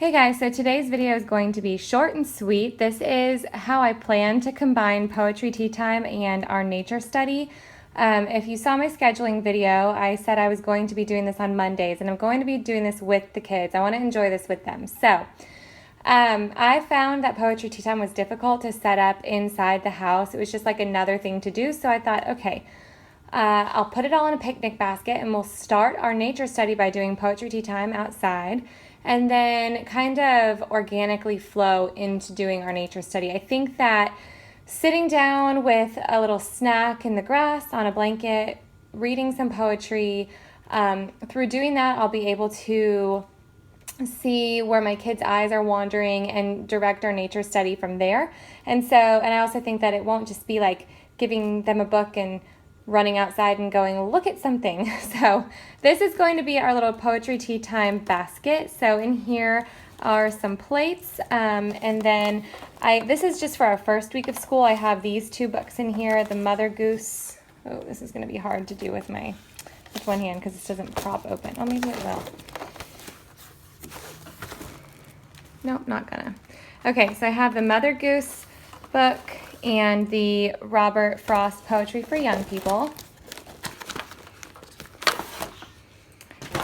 Hey guys, so today's video is going to be short and sweet. This is how I plan to combine Poetry Tea Time and our nature study. If you saw my scheduling video, I said I was going to be doing this on Mondays, and I'm going to be doing this with the kids. I want to enjoy this with them. So I found that Poetry Tea Time was difficult to set up inside the house. It was just like another thing to do, so I thought, okay, I'll put it all in a picnic basket and we'll start our nature study by doing Poetry Tea Time outside and then kind of organically flow into doing our nature study. I think that sitting down with a little snack in the grass on a blanket, reading some poetry, through doing that I'll be able to see where my kids' eyes are wandering and direct our nature study from there. And I also think that it won't just be like giving them a book and running outside and going, look at something. So this is going to be our little Poetry Tea Time basket. So in here are some plates, and then this is just for our first week of school. I have these two books in here, the Mother Goose. Oh, this is going to be hard to do with one hand because this doesn't prop open. Oh, maybe it will. Nope, not gonna. Okay, so I have the Mother Goose book and the Robert Frost Poetry for Young People.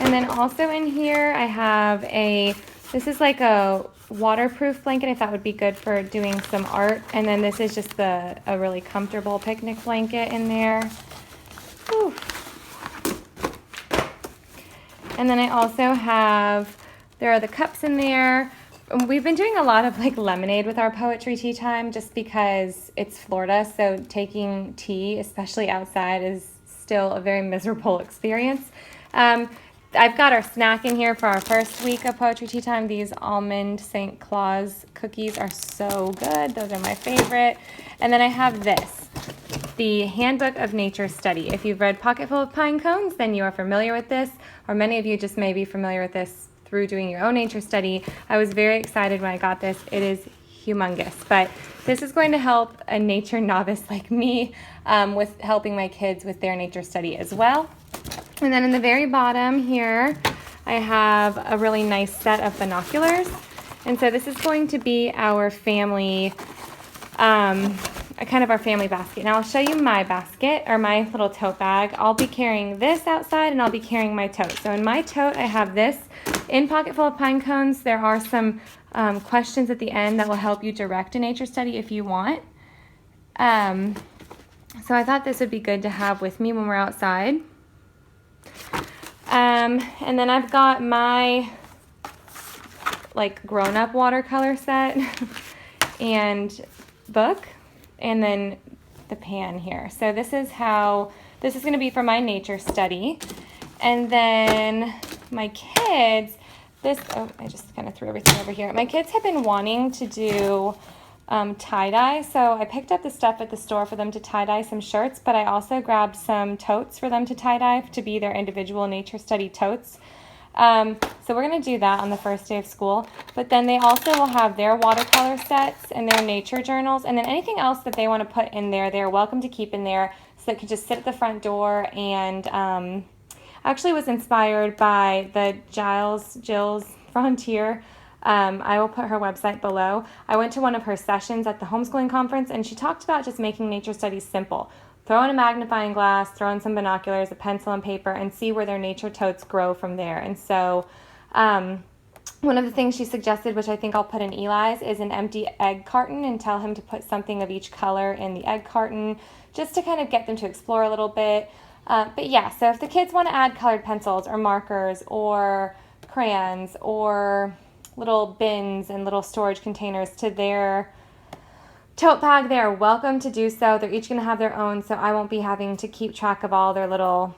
And then also in here I have this is like a waterproof blanket I thought would be good for doing some art. And then this is just a really comfortable picnic blanket in there. Whew. And then I also there are the cups in there. We've been doing a lot of like lemonade with our Poetry Tea Time just because it's Florida, so taking tea, especially outside, is still a very miserable experience. I've got our snack in here for our first week of Poetry Tea Time. These almond St. Claus cookies are so good. Those are my favorite. And then I have the Handbook of Nature Study. If you've read Pocketful of Pine Cones, then you are familiar with this, or many of you just may be familiar with this through doing your own nature study. I was very excited when I got this. It is humongous, but this is going to help a nature novice like me with helping my kids with their nature study as well. And then in the very bottom here, I have a really nice set of binoculars. And so this is going to be our family, kind of our family basket. Now I'll show you my basket, or my little tote bag. I'll be carrying this outside and I'll be carrying my tote. So in my tote, I have this. In Pocketful of Pine Cones, there are some questions at the end that will help you direct a nature study if you want. So I thought this would be good to have with me when we're outside. And then I've got my like grown-up watercolor set and book, and then the pan here. So this is going to be for my nature study. And then my kids, I just kind of threw everything over here. My kids have been wanting to do tie-dye, so I picked up the stuff at the store for them to tie-dye some shirts, but I also grabbed some totes for them to tie-dye to be their individual nature study totes. So we're going to do that on the first day of school, but then they also will have their watercolor sets and their nature journals, and then anything else that they want to put in there, they're welcome to keep in there, so it can just sit at the front door. And actually was inspired by the Jill's Frontier. I will put her website below. I went to one of her sessions at the homeschooling conference, and she talked about just making nature studies simple. Throw in a magnifying glass, throw in some binoculars, a pencil and paper, and see where their nature totes grow from there. And so one of the things she suggested, which I think I'll put in Eli's, is an empty egg carton, and tell him to put something of each color in the egg carton just to kind of get them to explore a little bit. But yeah, so if the kids want to add colored pencils or markers or crayons or little bins and little storage containers to their tote bag, they are welcome to do so. They're each going to have their own, so I won't be having to keep track of all their little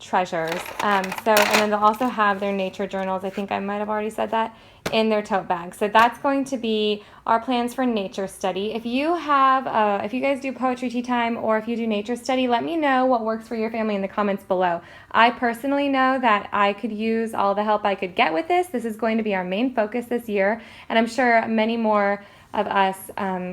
treasures. And then they'll also have their nature journals, I think I might have already said that, in their tote bag. So that's going to be our plans for nature study. If you guys do Poetry Tea Time or if you do nature study, let me know what works for your family in the comments below. I personally know that I could use all the help I could get with this. This is going to be our main focus this year, and I'm sure many more of us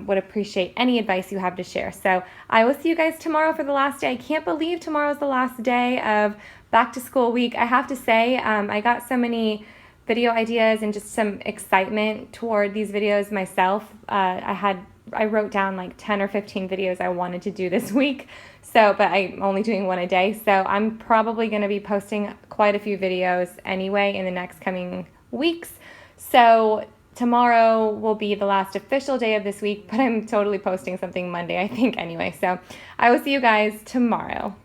would appreciate any advice you have to share. So I will see you guys tomorrow for the last day. I can't believe tomorrow's the last day of back to school week. I have to say, I got so many video ideas and just some excitement toward these videos myself. I wrote down like 10 or 15 videos I wanted to do this week. So, but I'm only doing one a day. So I'm probably going to be posting quite a few videos anyway in the next coming weeks. So tomorrow will be the last official day of this week, but I'm totally posting something Monday, I think, anyway. So I will see you guys tomorrow.